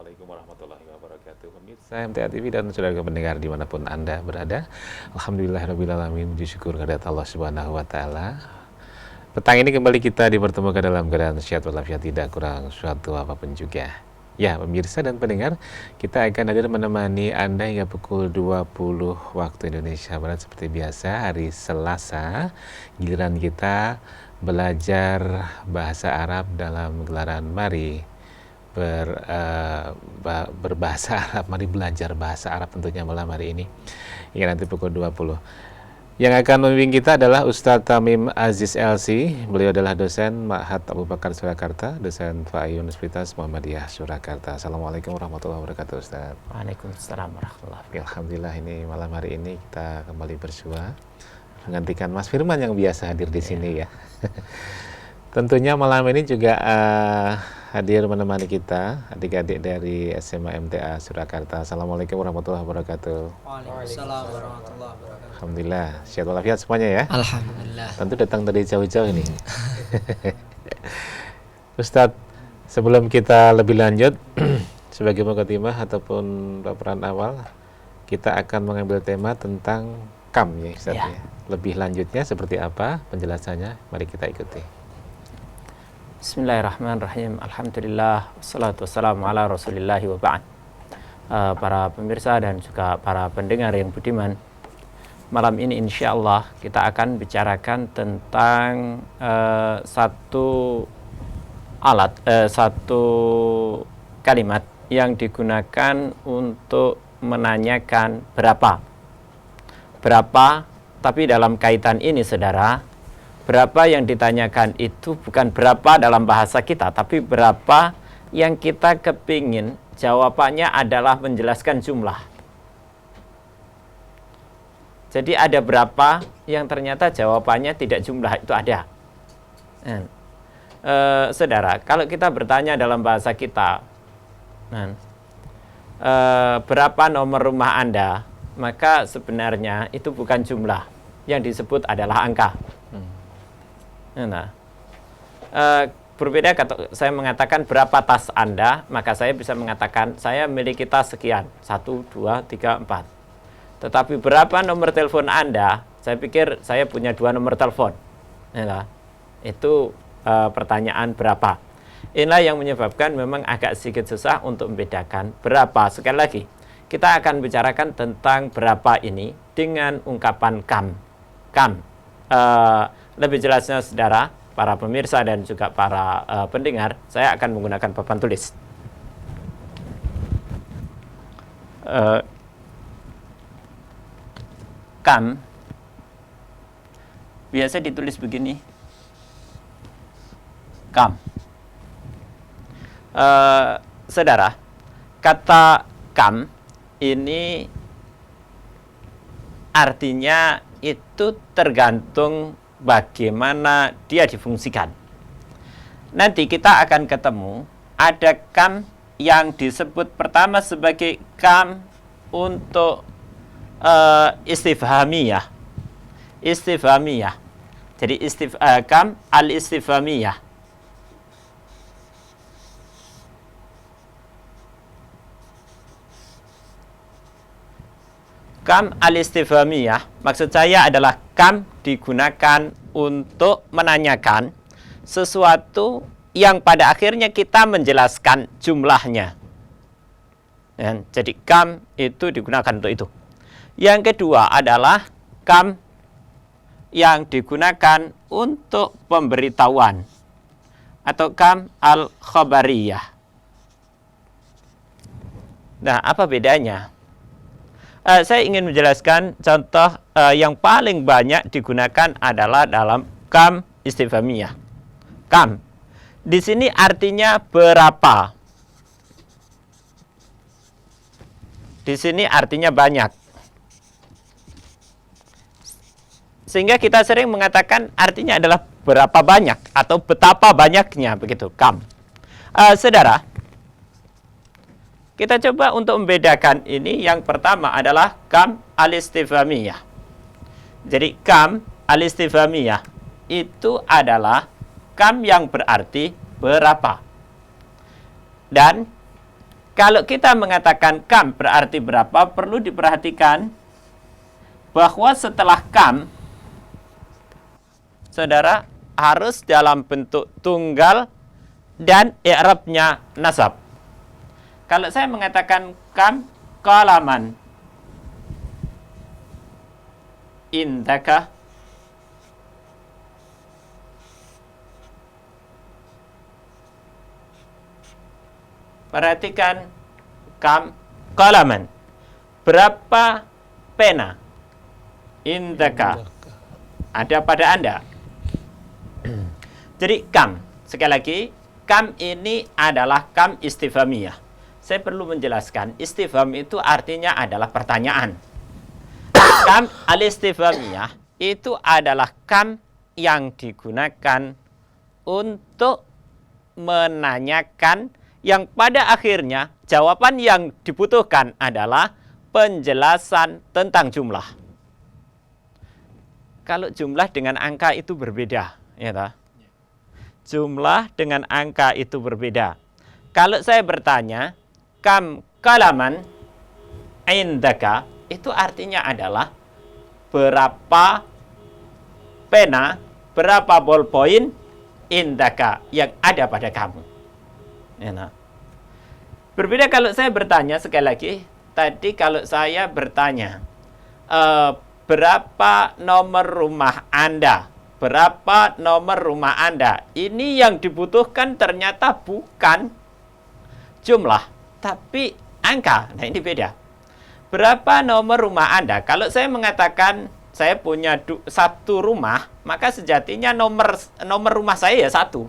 Assalamualaikum warahmatullahi wabarakatuh. Pemirsa MTA TV dan saudara pendengar dimanapun Anda berada. Alhamdulillahirrahmanirrahim. Disyukur kehadirat Allah Subhanahu wa Ta'ala. Petang ini kembali kita dipertemukan dalam keadaan sehat walafiat, tidak kurang suatu apapun juga. Ya, pemirsa dan pendengar, kita akan hadir menemani Anda hingga pukul 20 waktu Indonesia Barat seperti biasa hari Selasa. Giliran kita belajar bahasa Arab dalam gelaran Mari berbahasa Arab, mari belajar bahasa Arab tentunya malam hari ini hingga nanti pukul 20. Yang akan membimbing kita adalah Ustadz Tamim Aziz LC. Beliau adalah dosen Ma'had Abu Bakar Surakarta, dosen FAI Universitas Muhammadiyah Surakarta. Assalamualaikum warahmatullahi wabarakatuh, Ustadz. Waalaikumsalam warahmatullahi wabarakatuh. Alhamdulillah, ini malam hari ini kita kembali bersua menggantikan Mas Firman yang biasa hadir di sini ya. Tentunya malam ini juga hadir menemani kita adik-adik dari SMA MTA Surakarta. Assalamualaikum warahmatullahi wabarakatuh. Waalaikumsalam warahmatullahi wabarakatuh. Alhamdulillah, sehat walafiat semuanya ya. Alhamdulillah. Tentu datang dari jauh-jauh ini. Ustadz, sebelum kita lebih lanjut sebagai mukaddimah ataupun paparan awal, kita akan mengambil tema tentang kam ya Ustadz ya. Lebih lanjutnya seperti apa penjelasannya, mari kita ikuti. Bismillahirrahmanirrahim. Alhamdulillah, wassalatu wassalamu ala rasulillahi wa ba'd. Para pemirsa dan juga para pendengar yang budiman, malam ini insya Allah kita akan bicarakan tentang satu kalimat yang digunakan untuk menanyakan berapa, tapi dalam kaitan ini saudara, berapa yang ditanyakan itu bukan berapa dalam bahasa kita, tapi berapa yang kita kepingin jawabannya adalah menjelaskan jumlah. Jadi ada berapa yang ternyata jawabannya tidak jumlah, itu ada. Saudara, kalau kita bertanya dalam bahasa kita, berapa nomor rumah Anda, maka sebenarnya itu bukan jumlah, yang disebut adalah angka. Berbeda kalau saya mengatakan berapa tas Anda, maka saya bisa mengatakan saya memiliki tas sekian, 1, 2, 3, 4. Tetapi berapa nomor telepon Anda, saya pikir saya punya 2 nomor telepon. Itu pertanyaan berapa. Inilah yang menyebabkan memang agak sedikit susah untuk membedakan berapa. Sekali lagi, kita akan bicarakan tentang berapa ini dengan ungkapan kam. Lebih jelasnya saudara, para pemirsa dan juga para pendengar, saya akan menggunakan papan tulis. Kam biasa ditulis begini. Kam. Saudara, kata kam ini artinya itu tergantung bagaimana dia difungsikan. Nanti kita akan ketemu ada kam yang disebut pertama sebagai kam untuk istifhamiyah. Jadi kam al-istifhamiyah. Kam al-istifhamiyah maksud saya adalah kam digunakan untuk menanyakan sesuatu yang pada akhirnya kita menjelaskan jumlahnya. Jadi kam itu digunakan untuk itu. Yang kedua adalah kam yang digunakan untuk pemberitahuan atau kam al-khabariyah. Nah, apa bedanya? Saya ingin menjelaskan contoh yang paling banyak digunakan adalah dalam kam istifhamiyah. Kam di sini artinya berapa. Di sini artinya banyak. Sehingga kita sering mengatakan artinya adalah berapa banyak atau betapa banyaknya, begitu kam. Saudara, kita coba untuk membedakan ini. Yang pertama adalah kam al-istifhamiyah. Jadi kam al-istifhamiyah itu adalah kam yang berarti berapa. Dan Kalau kita mengatakan kam berarti berapa, perlu diperhatikan bahwa setelah kam, saudara, harus dalam bentuk tunggal dan i'rabnya nasab. Kalau saya mengatakan kam qalaman indaka, perhatikan kam qalaman, berapa pena indaka ada pada Anda. Jadi kam, sekali lagi, kam ini adalah kam istifhamiyah. Saya perlu menjelaskan, istifham itu artinya adalah pertanyaan. Kam al-istifhamiyah itu adalah kam yang digunakan untuk menanyakan yang pada akhirnya jawaban yang dibutuhkan adalah penjelasan tentang jumlah. Kalau jumlah dengan angka itu berbeda, ya toh? Jumlah dengan angka itu berbeda. Kalau saya bertanya, kam qalaman indaka, itu artinya adalah berapa pena, berapa ballpoint indaka yang ada pada kamu. Ya, nah. Berbeda kalau saya bertanya, sekali lagi, tadi kalau saya bertanya, berapa nomor rumah Anda? Berapa nomor rumah Anda? Ini yang dibutuhkan ternyata bukan jumlah, tapi angka. Nah, ini beda. Berapa nomor rumah Anda? Kalau saya mengatakan saya punya satu rumah, maka sejatinya nomor rumah saya ya satu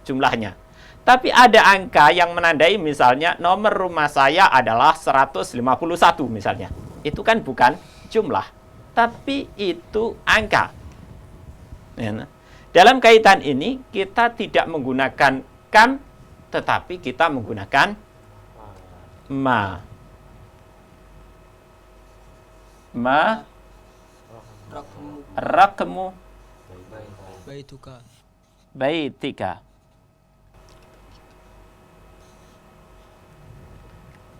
jumlahnya. Tapi ada angka yang menandai, misalnya nomor rumah saya adalah 151 misalnya. Itu kan bukan jumlah, tapi itu angka. Ya, nah. Dalam kaitan ini kita tidak menggunakan kam, tetapi kita menggunakan ma. Rakmu baituka. baitika.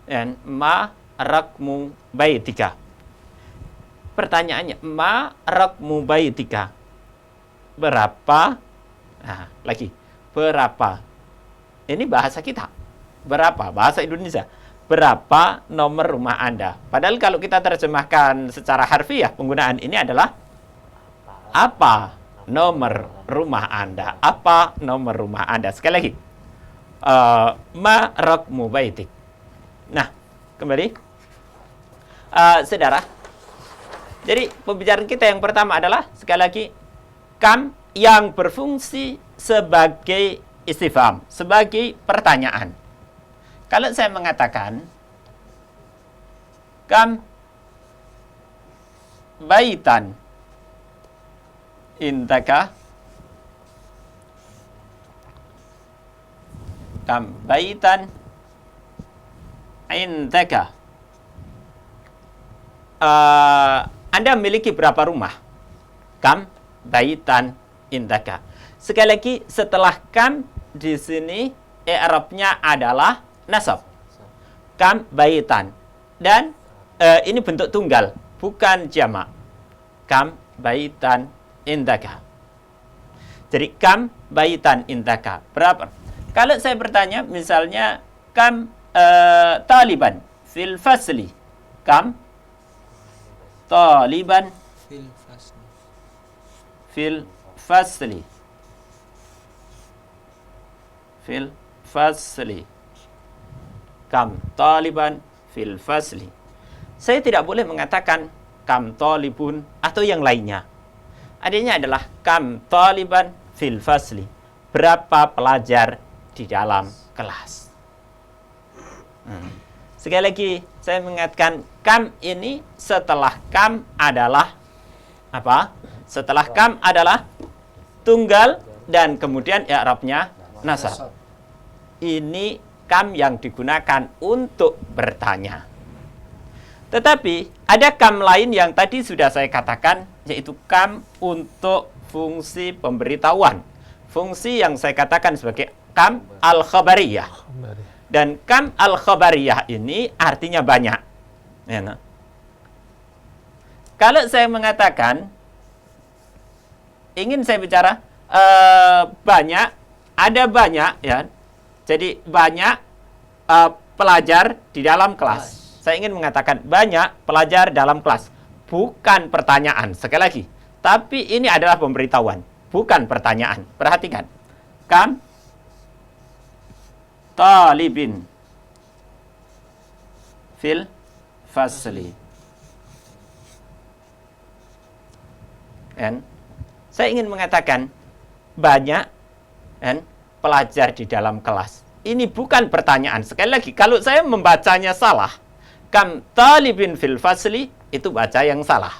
Dan ma rakmu baitika. Pertanyaannya, ma rakmu baitika, berapa? Nah, lagi, berapa? Ini bahasa kita. Berapa? Bahasa Indonesia. Berapa nomor rumah Anda? Padahal kalau kita terjemahkan secara harfiah, penggunaan ini adalah apa nomor rumah Anda? Apa nomor rumah Anda? Sekali lagi, ma rakmu baitik. Nah, kembali, saudara. Jadi pembicaraan kita yang pertama adalah, sekali lagi, kam yang berfungsi sebagai istifham, sebagai pertanyaan. Kalau saya mengatakan kam baitan indaka, kam baitan indaka, Anda memiliki berapa rumah? Kam baitan indaka. Sekali lagi, setelah kam di sini i'rabnya adalah nasab. Kam baitan. Dan ini bentuk tunggal, bukan jamak. Kam baitan indaka. Jadi kam baitan indaka. Berapa? Kalau saya bertanya, misalnya kam taliban fil fasli. Kam taliban Fil fasli. fil fasli. Fil fasli. Kam taliban fil fasli. Saya tidak boleh mengatakan kam talibun atau yang lainnya. Adanya adalah kam taliban fil fasli. Berapa pelajar di dalam kelas? Sekali lagi, saya mengatakan kam ini setelah kam adalah apa? Setelah kam adalah tunggal dan kemudian i'rabnya nasab. Ini kam yang digunakan untuk bertanya. Tetapi ada kam lain yang tadi sudah saya katakan, yaitu kam untuk fungsi pemberitahuan. Fungsi yang saya katakan sebagai kam al-khabariyah. Dan kam al-khabariyah ini artinya banyak. Ya, nah. Kalau saya mengatakan, ingin saya bicara banyak, ada banyak, ya. Jadi banyak pelajar di dalam kelas. Saya ingin mengatakan banyak pelajar dalam kelas. Bukan pertanyaan, sekali lagi. Tapi ini adalah pemberitahuan, bukan pertanyaan. Perhatikan. Kam talibin fil fasli. Dan saya ingin mengatakan banyak pelajar di dalam kelas. Ini bukan pertanyaan. Sekali lagi, kalau saya membacanya salah, kam talibin fil fasli, itu baca yang salah.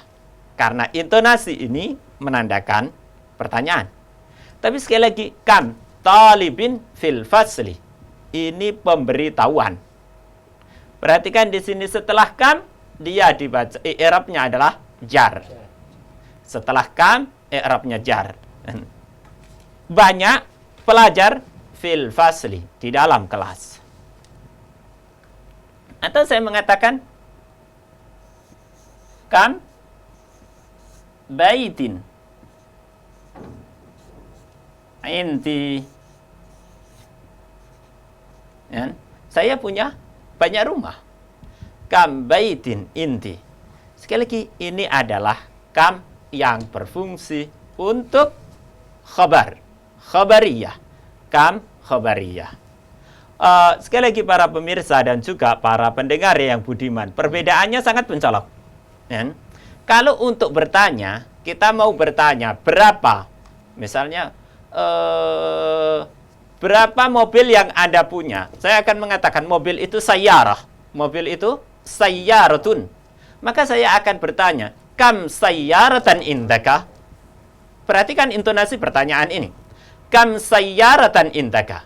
Karena intonasi ini menandakan pertanyaan. Tapi sekali lagi, kam talibin fil fasli. Ini pemberitahuan. Perhatikan di sini setelah kam, dia dibaca, i'rabnya adalah jar. Setelah kam, i'rabnya jar. Banyak pelajar fil fasli, di dalam kelas. Atau saya mengatakan kam baitin inti. Ya, saya punya banyak rumah. Kam baitin inti. Sekali lagi, ini adalah kam yang berfungsi untuk khabar, khabariyah. Kam khabariyah. Sekali lagi para pemirsa dan juga para pendengar yang budiman, perbedaannya sangat mencolok. Ya. Kalau untuk bertanya, kita mau bertanya berapa, misalnya berapa mobil yang Anda punya? Saya akan mengatakan mobil itu sayyarah. Mobil itu sayyaratun. Maka saya akan bertanya, kam sayyaratan indaka? Perhatikan intonasi pertanyaan ini. Kam sayyaratan indaka?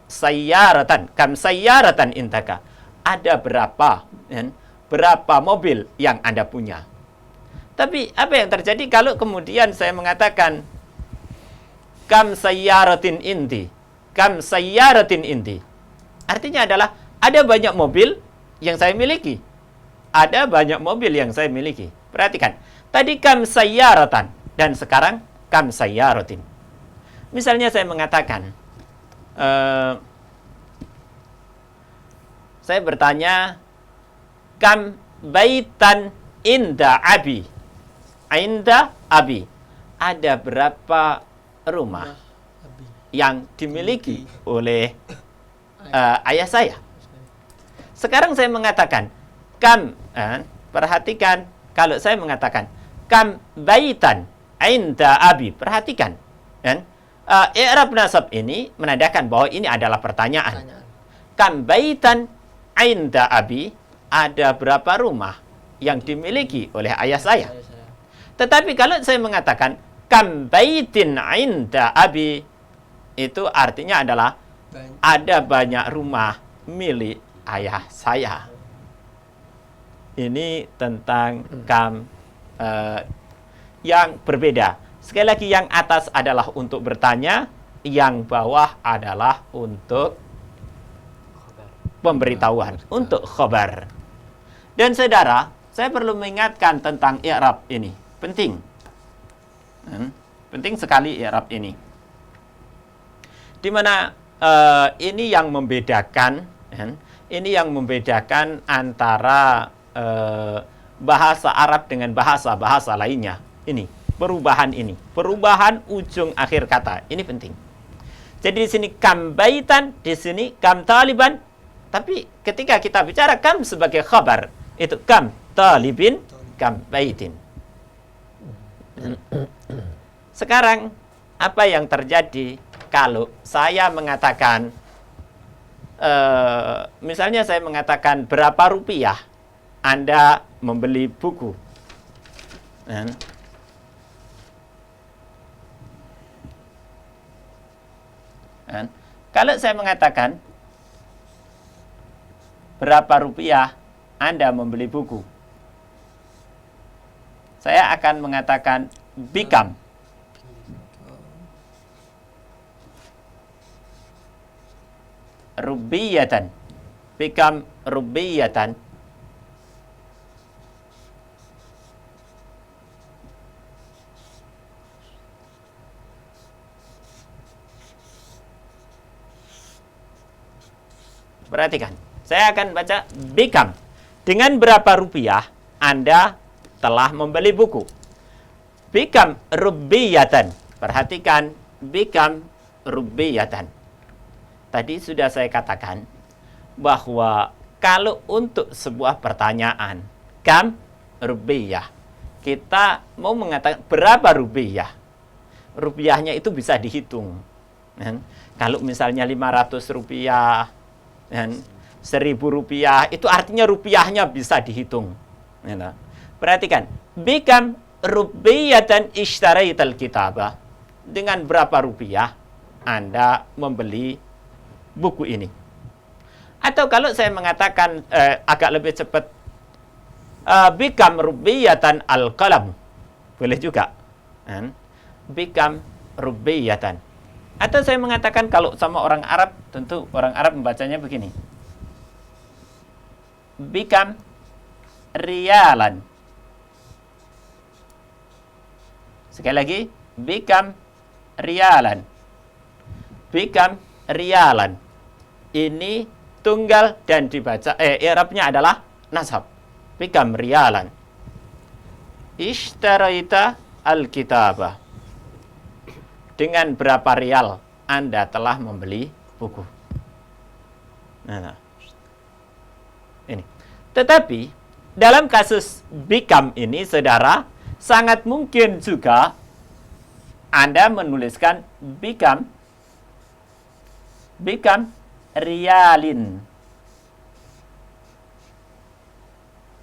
Sayyaratan, kam sayyaratan indaka? Ada berapa? Ya? Berapa mobil yang Anda punya? Tapi apa yang terjadi kalau kemudian saya mengatakan kam sayyaratin inti? Kam sayyaratin inti? Artinya adalah ada banyak mobil yang saya miliki. Ada banyak mobil yang saya miliki. Perhatikan. Tadi kam sayyaratan dan sekarang kam sayyaratin. Misalnya saya mengatakan saya bertanya kam baitan inda abi. Inda abi. Ada berapa rumah yang dimiliki oleh ayah saya? Sekarang saya mengatakan kam, perhatikan kalau saya mengatakan kam baitan inda abi, perhatikan, i'rab nasab ini menandakan bahwa ini adalah pertanyaan. Kam baitan inda abi, ada berapa rumah yang dimiliki oleh ayah saya? Tetapi kalau saya mengatakan kam baitin inda abi, itu artinya adalah ada banyak rumah milik ayah saya. Ini tentang kam yang berbeda. Sekali lagi, yang atas adalah untuk bertanya, yang bawah adalah untuk pemberitahuan, untuk khabar. Dan saudara, saya perlu mengingatkan tentang i'rab ini. Penting. Penting sekali i'rab ini. Di mana ini yang membedakan, ini yang membedakan antara bahasa Arab dengan bahasa-bahasa lainnya. Ini perubahan ujung akhir kata. Ini penting. Jadi di sini kam baitan, di sini kam taliban. Tapi ketika kita bicara kam sebagai khabar, itu kam talibin, kam baitin. Sekarang apa yang terjadi kalau saya mengatakan misalnya saya mengatakan berapa rupiah Anda membeli buku? Kalau saya mengatakan berapa rupiah Anda membeli buku, saya akan mengatakan bikam. rubiyatan. Become rubiyatan. Perhatikan, saya akan baca become. Dengan berapa rupiah Anda telah membeli buku? Become rubiyatan. Perhatikan, become rubiyatan. Tadi sudah saya katakan bahwa kalau untuk sebuah pertanyaan, kam rubiyah, kita mau mengatakan berapa rupiah. Rupiahnya itu bisa dihitung. Kalau misalnya 500 rupiah, dan 1.000 rupiah, itu artinya rupiahnya bisa dihitung. Perhatikan, become rubiyatan ishtaraital kitabah. Dengan berapa rupiah Anda membeli buku ini? Atau kalau saya mengatakan agak lebih cepat, become rubiyatan al-qalam. Boleh juga. Become rubiyatan. Atau saya mengatakan kalau sama orang Arab, tentu orang Arab membacanya begini. Become riyalan. Sekali lagi, become riyalan. Become riyalan. Ini tunggal dan dibaca, i'rabnya adalah nasab. Become riyalan. Ishtaraita al-kitabah. Dengan berapa rial Anda telah membeli buku? Ini. Tetapi dalam kasus become ini, saudara, sangat mungkin juga Anda menuliskan become rialin.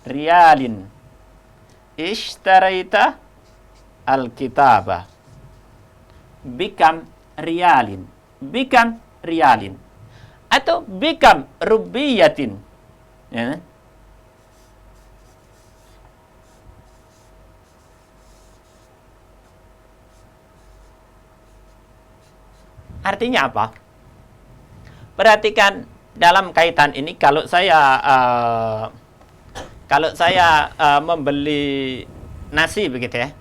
Rialin. Ishtaraita al-kitabah. Become rialin. Become rialin. Atau become rubiyatin. Ya. Artinya apa? Perhatikan dalam kaitan ini, kalau saya membeli nasi begitu ya,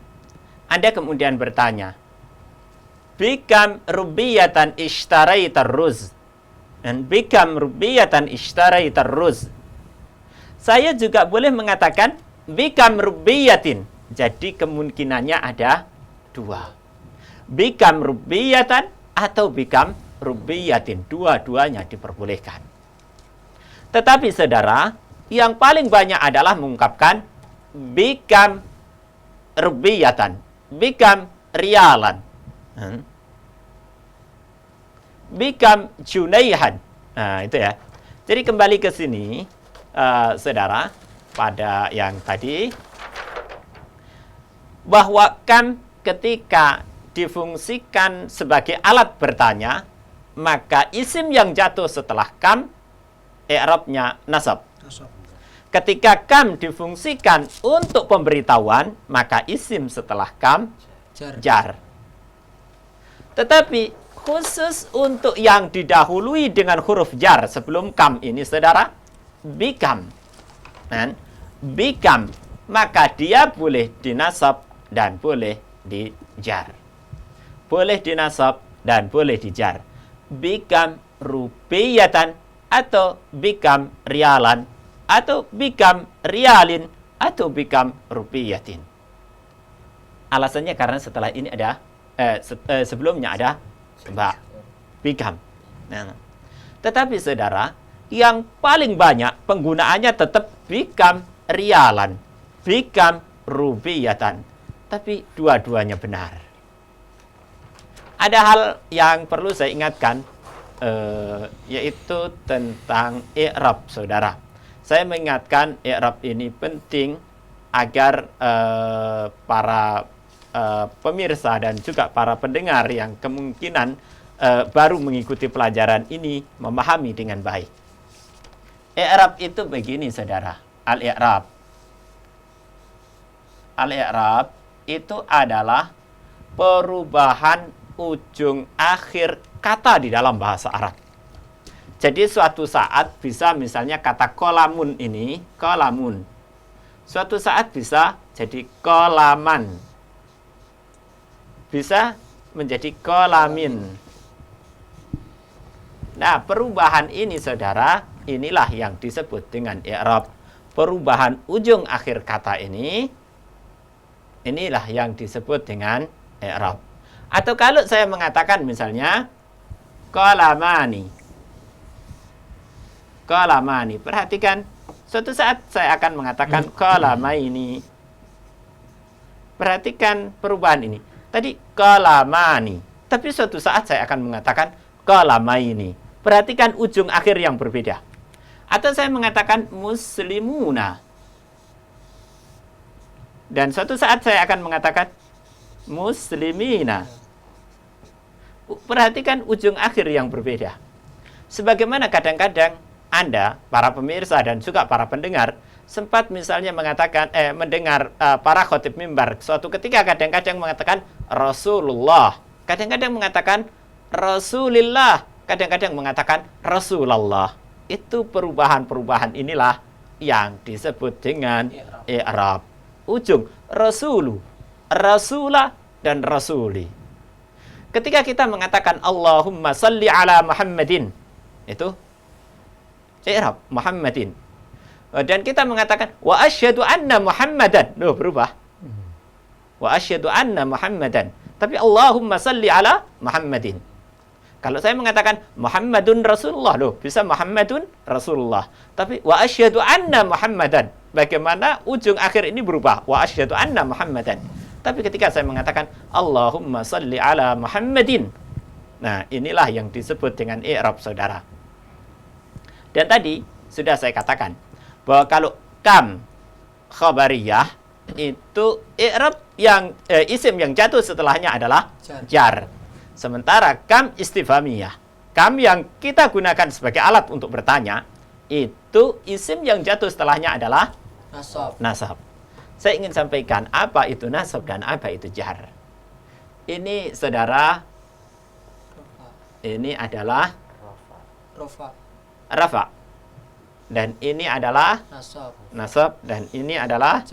Anda kemudian bertanya, become rubiyatan ishtaraita ruz, dan become rubiyatan ishtaraita ruz. Saya juga boleh mengatakan become rubiyatin. Jadi kemungkinannya ada dua. Become rubiyatan atau become rubiyatin. Dua-duanya diperbolehkan. Tetapi saudara, yang paling banyak adalah mengungkapkan become rubiyatan. Become rialan. Become junaihan. Nah, itu ya. Jadi kembali ke sini, saudara, pada yang tadi, bahwa kam ketika difungsikan sebagai alat bertanya, maka isim yang jatuh setelah kam, i'rabnya nasab. Ketika kam difungsikan untuk pemberitahuan, maka isim setelah kam jar. Tetapi khusus untuk yang didahului dengan huruf jar sebelum kam ini, saudara, become. Become, maka dia boleh dinasab dan boleh dijar. Boleh dinasab dan boleh dijar. Become rubiyatan atau become rialan atau become rialin atau become rubiyatin. Alasannya karena setelah ini ada sebelumnya ada become. Tetapi saudara, yang paling banyak penggunaannya tetap become rialan, become rubiyatan. Tapi dua-duanya benar. Ada hal yang perlu saya ingatkan, yaitu tentang i'rab, saudara. Saya mengingatkan i'rab ini penting agar para pemirsa dan juga para pendengar yang kemungkinan baru mengikuti pelajaran ini memahami dengan baik. I'rab itu begini, saudara. Al-i'rab itu adalah perubahan ujung akhir kata di dalam bahasa Arab. Jadi suatu saat bisa misalnya kata kolamun ini, kolamun. Suatu saat bisa jadi kolaman. Bisa menjadi kolamin. Nah, perubahan ini saudara, inilah yang disebut dengan i'rab. Perubahan ujung akhir kata ini, inilah yang disebut dengan i'rab. Atau kalau saya mengatakan misalnya qalamani. Qalamani. Perhatikan, suatu saat saya akan mengatakan qalamaini. Perhatikan perubahan ini. Tadi qalamani, tapi suatu saat saya akan mengatakan qalamaini. Perhatikan ujung akhir yang berbeda. Atau saya mengatakan muslimuna. Dan suatu saat saya akan mengatakan muslimina. Perhatikan ujung akhir yang berbeda. Sebagaimana kadang-kadang Anda, para pemirsa dan juga para pendengar, sempat misalnya mengatakan, mendengar para khotib mimbar. Suatu ketika kadang-kadang mengatakan Rasulullah. Kadang-kadang mengatakan Rasulillah. Kadang-kadang mengatakan Rasulullah. Itu perubahan-perubahan inilah yang disebut dengan i'rab. Ujung rasulu, rasulah, dan rasuli. Ketika kita mengatakan Allahumma salli ala Muhammadin, itu i'rab Muhammadin. Dan kita mengatakan wa asyhadu anna Muhammadan, loh berubah. Wa asyhadu anna Muhammadan. Tapi Allahumma salli ala Muhammadin. Kalau saya mengatakan Muhammadun Rasulullah, loh bisa Muhammadun Rasulullah. Tapi wa asyhadu anna Muhammadan. Bagaimana ujung akhir ini berubah? Wa asyhadu anna Muhammadan. Tapi ketika saya mengatakan Allahumma salli ala Muhammadin. Nah, inilah yang disebut dengan i'rab saudara. Dan tadi sudah saya katakan bahwa kalau kam khabariyah itu i'rab yang isim yang jatuh setelahnya adalah jar. Sementara kam istifhamiyah, kam yang kita gunakan sebagai alat untuk bertanya, itu isim yang jatuh setelahnya adalah nasab. Saya ingin sampaikan apa itu nasab dan apa itu jar. Ini saudara, ini adalah rafa. Dan ini adalah nasab dan ini adalah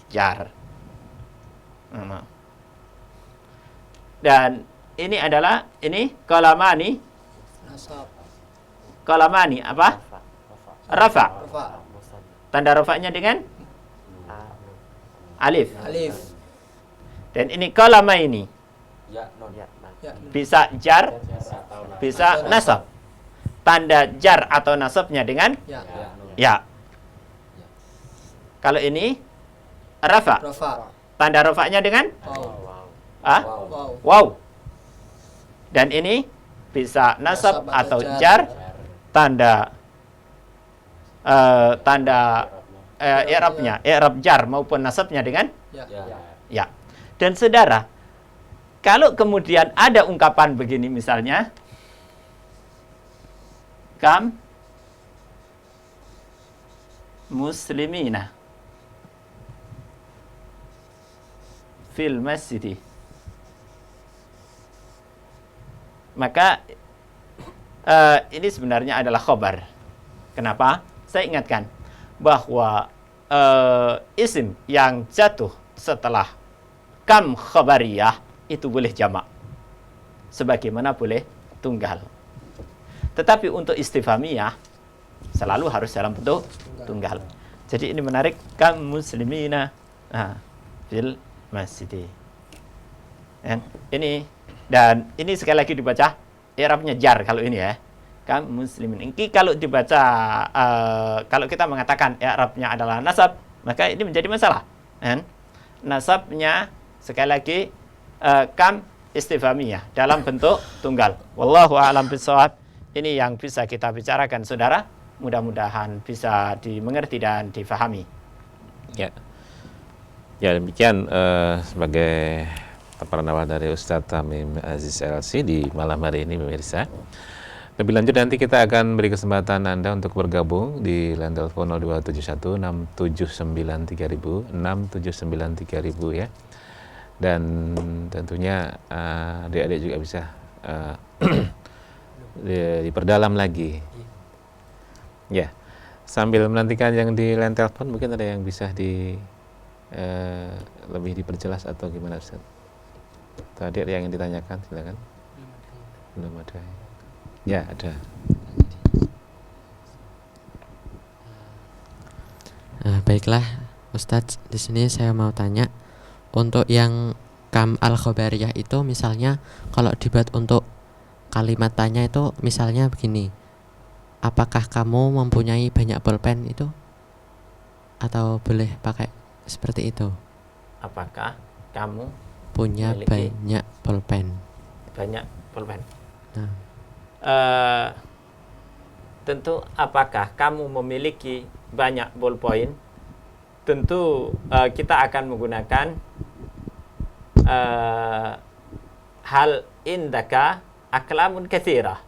jar. Dan ini adalah qalamani. Qalamani apa? Rafa. Tanda rafanya dengan alif. Dan ini qalamaini. Bisa jar, bisa nasab. Tanda jar atau nasabnya dengan ya. Kalau ini rafa. Tanda rafanya dengan wow. Dan ini bisa nasab atau jar, tanda i'rabnya, i'rab jar maupun nasabnya dengan ya. Dan saudara, kalau kemudian ada ungkapan begini misalnya, kam muslimina fil masjid. Maka ini sebenarnya adalah khobar. Kenapa? Saya ingatkan bahwa isim yang jatuh setelah kam khabariyah itu boleh jamak, sebagaimana boleh tunggal. Tetapi untuk istifhamiyah selalu harus dalam bentuk tunggal. Jadi ini menarik, kam muslimina fil masjid. Dan ini sekali lagi dibaca i'rabnya jar kalau ini ya. Kam muslimin. Ini kalau dibaca kalau kita mengatakan i'rabnya adalah nasab, maka ini menjadi masalah. Nasabnya sekali lagi kam istifhamiyah dalam bentuk tunggal. Wallahu a'lam bishawab. Ini yang bisa kita bicarakan saudara. Mudah-mudahan bisa dimengerti dan difahami. Ya. Ya, demikian sebagai paparan awal dari Ustadz Tamim Aziz LC di malam hari ini pemirsa. Lebih lanjut nanti kita akan beri kesempatan Anda untuk bergabung di line telepon 0271 679 3000 679 3000 ya. Dan tentunya adik-adik juga bisa diperdalam lagi. Ya, sambil menantikan yang di line telepon, mungkin ada yang bisa lebih diperjelas atau gimana Ustaz? Tadi ada yang ditanyakan, silakan. Belum ada. Ya, ada. Baiklah, Ustadz, di sini saya mau tanya untuk yang kam al-khobariyah itu, misalnya kalau dibuat untuk kalimat tanya itu, misalnya begini, apakah kamu mempunyai banyak pulpen itu, atau boleh pakai seperti itu? Apakah kamu Punya memiliki banyak pulpen. banyak pulpen? Nah, Tentu apakah kamu memiliki banyak ballpoint? Tentu kita akan menggunakan hal indaka aklamun katsirah.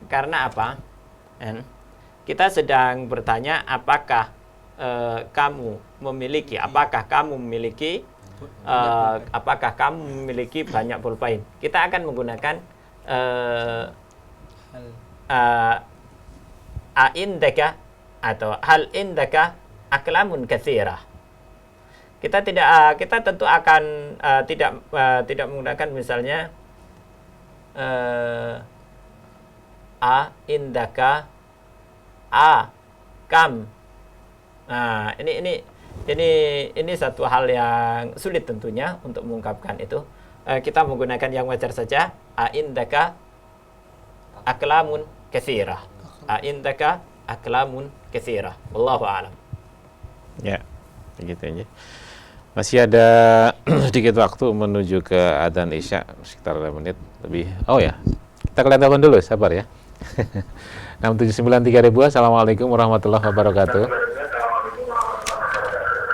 Karena apa? Kita sedang bertanya apakah kamu memiliki banyak pulpen. Kita akan menggunakan indaka atau hal indaka aklamun katsirah. Kita tentu akan tidak menggunakan misalnya indaka kam. Nah, ini satu hal yang sulit tentunya untuk mengungkapkan itu. Kita menggunakan yang wajar saja, indaka aklamun katsirah. Indaka aklamun katsirah. Wallahu a'lam. Ya, begitu aja. Masih ada sedikit waktu menuju ke adzan Isya, sekitar 5 menit lebih. Oh ya, kita ke telepon dulu, sabar ya. 6793000. Assalamualaikum warahmatullahi wabarakatuh.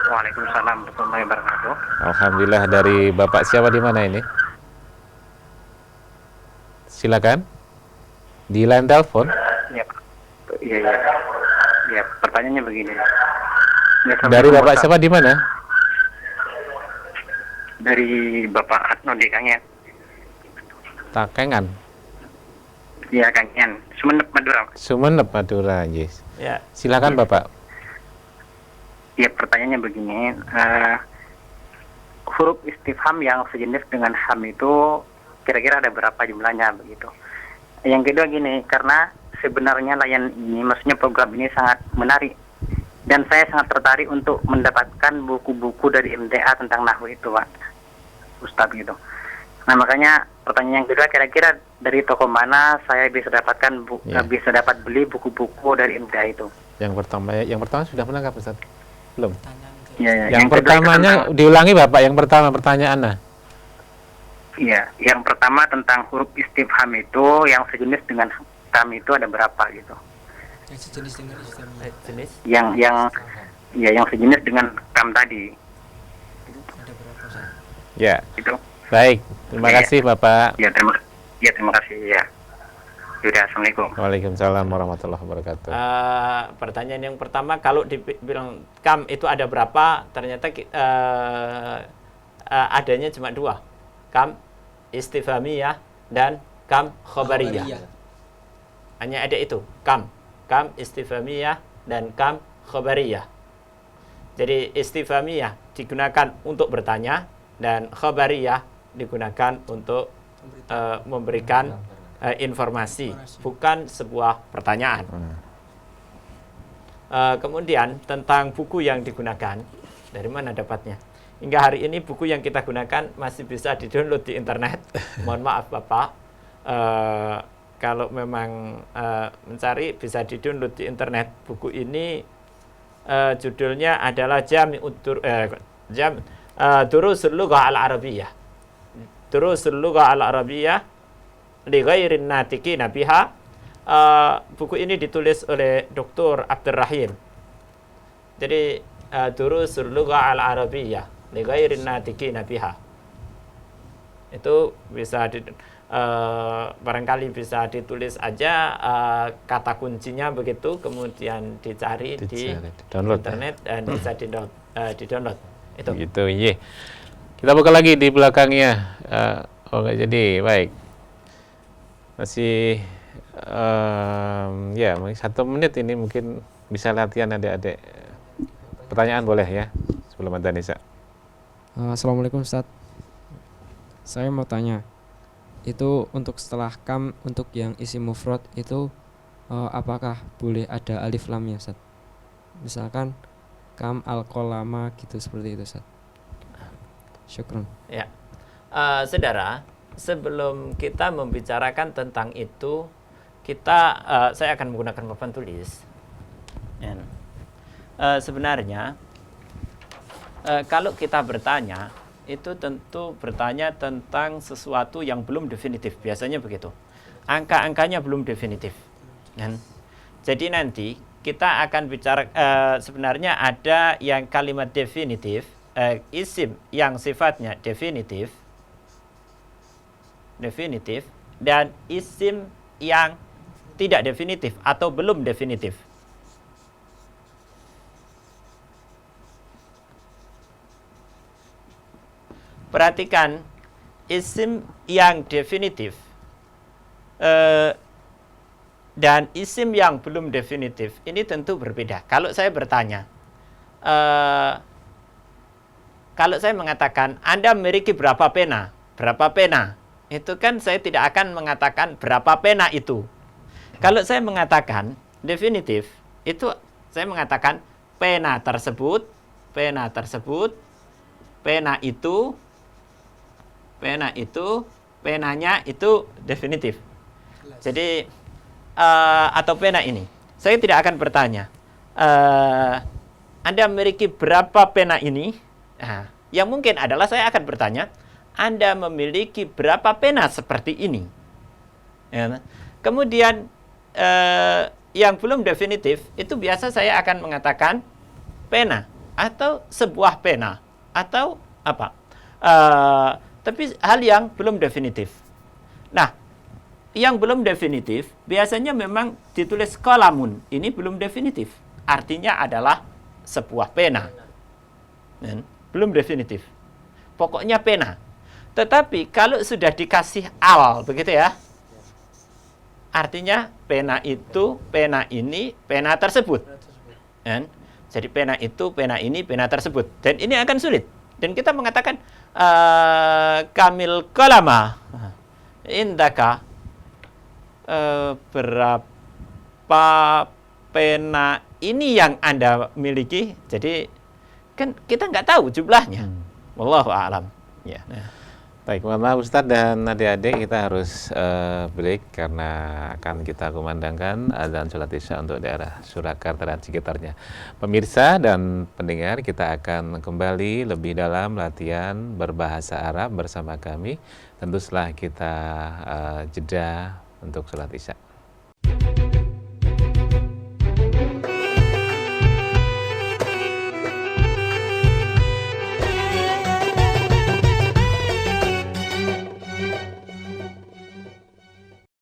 Waalaikumsalam warahmatullahi wabarakatuh. Alhamdulillah, dari Bapak siapa di mana ini? Silakan. Di line telepon. Ya, iya. Ya, pertanyaannya begini. Ya, Dari Bapak siapa di mana? Dari Bapak Atno di Kangen. Takengan. Iya, Kangen. Sumenep, Madura. Sumenep, Madura, yes. Ya. Silakan Bapak. Ya, pertanyaannya begini. Huruf istifham yang sejenis dengan ham itu kira-kira ada berapa jumlahnya begitu? Yang kedua gini, karena sebenarnya layan ini, maksudnya program ini sangat menarik. Dan saya sangat tertarik untuk mendapatkan buku-buku dari MTA tentang nahwu itu, Pak. Ustadz gitu. Nah, makanya pertanyaan yang kedua, kira-kira dari toko mana saya bisa dapatkan bisa dapat beli buku-buku dari MTA itu? Yang pertama sudah menangkap Ustaz? Belum. Ya, Yang pertamanya diulangi Bapak, yang pertama pertanyaannya. Iya, yang pertama tentang huruf istifham itu yang sejenis dengan kam itu ada berapa gitu? Yang sejenis dengan istifham Jenis Yang sejenis dengan kam tadi. ada berapa Ustaz? Ya. Itu. Baik, terima Iya. kasih Bapak. Terima kasih ya. Yaudah, assalamualaikum. Waalaikumsalam warahmatullahi wabarakatuh. Pertanyaan yang pertama, kalau dibilang kam itu ada berapa, ternyata adanya cuma dua, kam istifhamiyah dan kam khobariyah. Hanya ada itu, kam istifhamiyah dan kam khobariyah. Jadi istifhamiyah digunakan untuk bertanya dan khobariyah digunakan untuk memberikan informasi, bukan sebuah pertanyaan. Kemudian tentang buku yang digunakan, dari mana dapatnya? Hingga hari ini buku yang kita gunakan masih bisa di-download di internet. Mohon maaf Bapak, kalau memang mencari bisa di-download di internet. Buku ini judulnya adalah Durusul Lughah Al-Arabiyyah. Durusul Lughah Al-Arabiyyah li ghairin natiqina biha. Buku ini ditulis oleh Dr. Abdul Rahim. Jadi Durusul Lughah Al-Arabiyyah li ghairin natiqina biha. Itu bisa barangkali bisa ditulis aja kata kuncinya begitu, kemudian dicari di download, internet dan bisa di-download. Itu. Gitu, iya. Kita buka lagi di belakangnya. Oh, nggak jadi. Baik. Masih ya, mungkin 1 menit ini mungkin bisa latihan adik-adik. Pertanyaan boleh ya, sebelum ada Nisa. Assalamualaikum Ustadz. Saya mau tanya, itu untuk setelah kam untuk yang isim mufrad itu apakah boleh ada alif lamnya Ustadz? Misalkan kam al-qalama gitu, seperti itu Ustadz. Syukron. Ya, saudara, sebelum kita membicarakan tentang itu, saya akan menggunakan papan tulis. Ya. Sebenarnya, kalau kita bertanya, itu tentu bertanya tentang sesuatu yang belum definitif. Biasanya begitu. Angka-angkanya belum definitif. Ya. Jadi nanti kita akan bicara, sebenarnya ada yang kalimat definitif, isim yang sifatnya definitif, dan isim yang tidak definitif atau belum definitif. Perhatikan, isim yang definitif dan isim yang belum definitif ini tentu berbeda. Kalau saya bertanya, kalau saya mengatakan Anda memiliki berapa pena? Berapa pena? Itu kan saya tidak akan mengatakan berapa pena itu. Kalau saya mengatakan definitif, itu saya mengatakan pena tersebut, pena itu, penanya itu definitif. Jadi atau pena ini, saya tidak akan bertanya, Anda memiliki berapa pena ini? Nah, yang mungkin adalah saya akan bertanya, Anda memiliki berapa pena seperti ini? Ya. Kemudian yang belum definitif itu biasa saya akan mengatakan pena atau sebuah pena atau apa? Tapi hal yang belum definitif. Nah, yang belum definitif biasanya memang ditulis kolamun. Ini belum definitif. Artinya adalah sebuah pena. Belum definitif. Pokoknya pena. Tetapi kalau sudah dikasih al, begitu ya, artinya pena itu, pena ini, pena tersebut. Jadi pena itu, pena ini, pena tersebut. Dan ini akan sulit. Dan kita mengatakan kamil kolama indaka, berapa pena ini yang Anda miliki. Jadi kan kita nggak tahu jumlahnya. Wallahu a'lam. Ya. Baik, mohon maaf Ustadz dan adik-adik, kita harus break karena akan kita kumandangkan adzan sholat isya untuk daerah Surakarta dan sekitarnya. Pemirsa dan pendengar, kita akan kembali lebih dalam latihan berbahasa Arab bersama kami. Tentu setelah kita jeda untuk sholat isya.